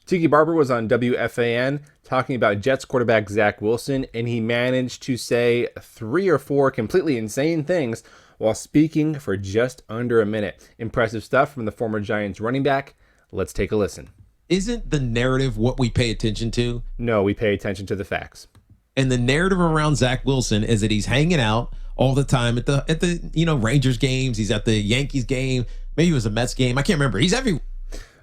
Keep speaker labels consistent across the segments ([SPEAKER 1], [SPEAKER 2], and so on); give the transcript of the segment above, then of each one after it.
[SPEAKER 1] Tiki Barber was on WFAN talking about Jets quarterback Zach Wilson, and he managed to say 3 or 4 completely insane things while speaking for just under a minute. Impressive stuff from the former Giants running back. Let's take a listen.
[SPEAKER 2] Isn't the narrative what we pay attention to?
[SPEAKER 1] No, we pay attention to the facts.
[SPEAKER 2] And the narrative around Zach Wilson is that he's hanging out all the time at the Rangers games. He's at the Yankees game. Maybe it was a Mets game. I can't remember. He's everywhere.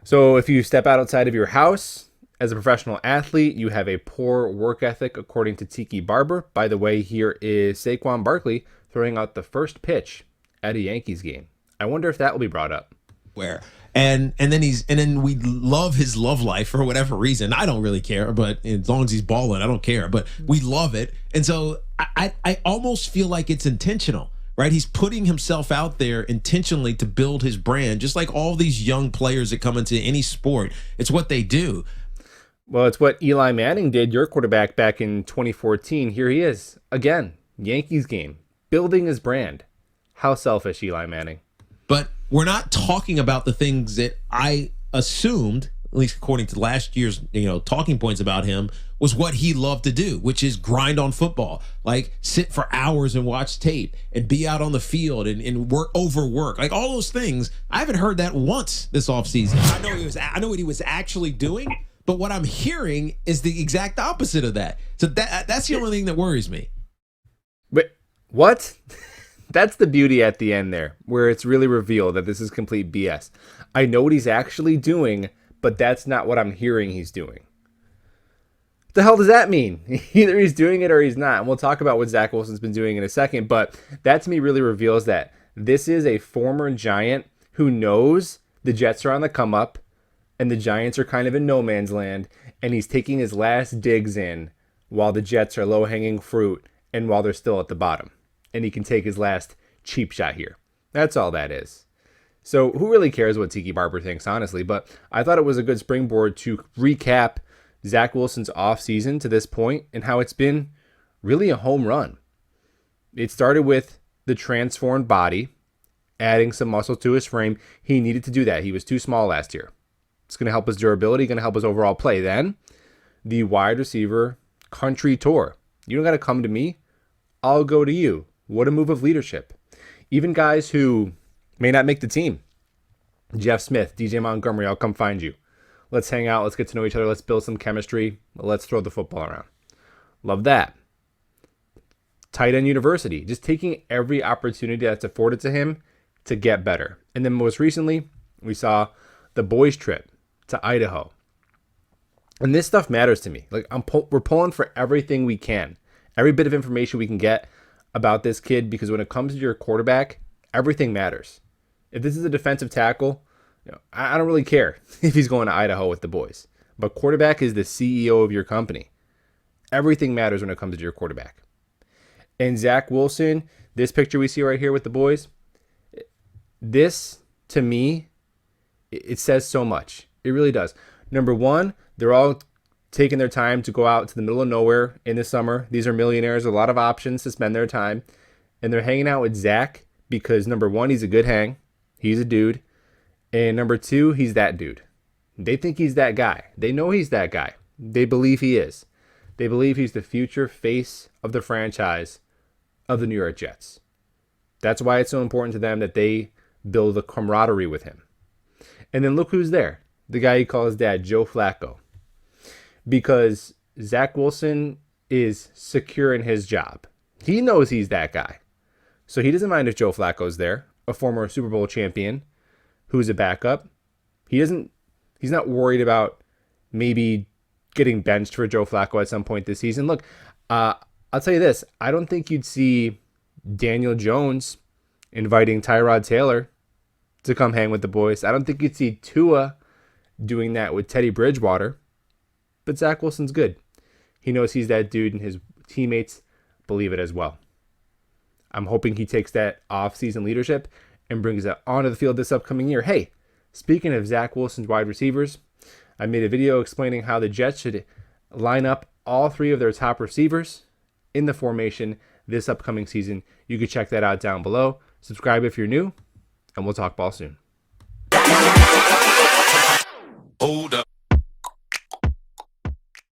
[SPEAKER 1] So if you step outside of your house as a professional athlete, you have a poor work ethic, according to Tiki Barber. By the way, here is Saquon Barkley throwing out the first pitch at a Yankees game. I wonder if that will be brought up.
[SPEAKER 2] Where? And then we love his love life for whatever reason. I don't really care, but as long as he's balling, I don't care. But we love it. And so I almost feel like it's intentional, right? He's putting himself out there intentionally to build his brand, just like all these young players that come into any sport. It's what they do.
[SPEAKER 1] Well, it's what Eli Manning did, your quarterback, back in 2014. Here he is, again, Yankees game, building his brand. How selfish, Eli Manning.
[SPEAKER 2] But we're not talking about the things that I assumed, at least according to last year's talking points about him, was what he loved to do, which is grind on football, like sit for hours and watch tape and be out on the field and overwork, like all those things. I haven't heard that once this offseason. I know what he was actually doing, but what I'm hearing is the exact opposite of that. So that's the only thing that worries me.
[SPEAKER 1] Wait, what? That's the beauty at the end there, where it's really revealed that this is complete BS. I know what he's actually doing, but that's not what I'm hearing he's doing. What the hell does that mean? Either he's doing it or he's not. And we'll talk about what Zach Wilson's been doing in a second, but that to me really reveals that this is a former Giant who knows the Jets are on the come up and the Giants are kind of in no man's land, and he's taking his last digs in while the Jets are low-hanging fruit and while they're still at the bottom. And he can take his last cheap shot here. That's all that is. So who really cares what Tiki Barber thinks, honestly? But I thought it was a good springboard to recap Zach Wilson's offseason to this point and how it's been really a home run. It started with the transformed body, adding some muscle to his frame. He needed to do that. He was too small last year. It's going to help his durability, going to help his overall play. Then the wide receiver country tour. You don't got to come to me. I'll go to you. What a move of leadership. Even guys who may not make the team. Jeff Smith, DJ Montgomery, I'll come find you. Let's hang out. Let's get to know each other. Let's build some chemistry. Let's throw the football around. Love that. Tight end university. Just taking every opportunity that's afforded to him to get better. And then most recently, we saw the boys trip to Idaho. And this stuff matters to me. Like we're pulling for everything we can. Every bit of information we can get about this kid, because when it comes to your quarterback, everything matters. If this is a defensive tackle, I don't really care if he's going to Idaho with the boys. But quarterback is the CEO of your company. Everything matters when it comes to your quarterback. And Zach Wilson, this picture we see right here with the boys, this, to me, it says so much. It really does. Number one, they're all taking their time to go out to the middle of nowhere in the summer. These are millionaires, a lot of options to spend their time. And they're hanging out with Zach because, number one, he's a good hang. He's a dude. And number two, he's that dude. They think he's that guy. They know he's that guy. They believe he is. They believe he's the future face of the franchise of the New York Jets. That's why it's so important to them that they build a camaraderie with him. And then look who's there. The guy he calls dad, Joe Flacco. Because Zach Wilson is secure in his job. He knows he's that guy. So he doesn't mind if Joe Flacco's there, a former Super Bowl champion who's a backup. He's not worried about maybe getting benched for Joe Flacco at some point this season. Look, I'll tell you this. I don't think you'd see Daniel Jones inviting Tyrod Taylor to come hang with the boys. I don't think you'd see Tua doing that with Teddy Bridgewater. But Zach Wilson's good. He knows he's that dude, and his teammates believe it as well. I'm hoping he takes that off-season leadership and brings it onto the field this upcoming year. Hey, speaking of Zach Wilson's wide receivers, I made a video explaining how the Jets should line up all 3 of their top receivers in the formation this upcoming season. You can check that out down below. Subscribe if you're new, and we'll talk ball soon.
[SPEAKER 3] Hold up.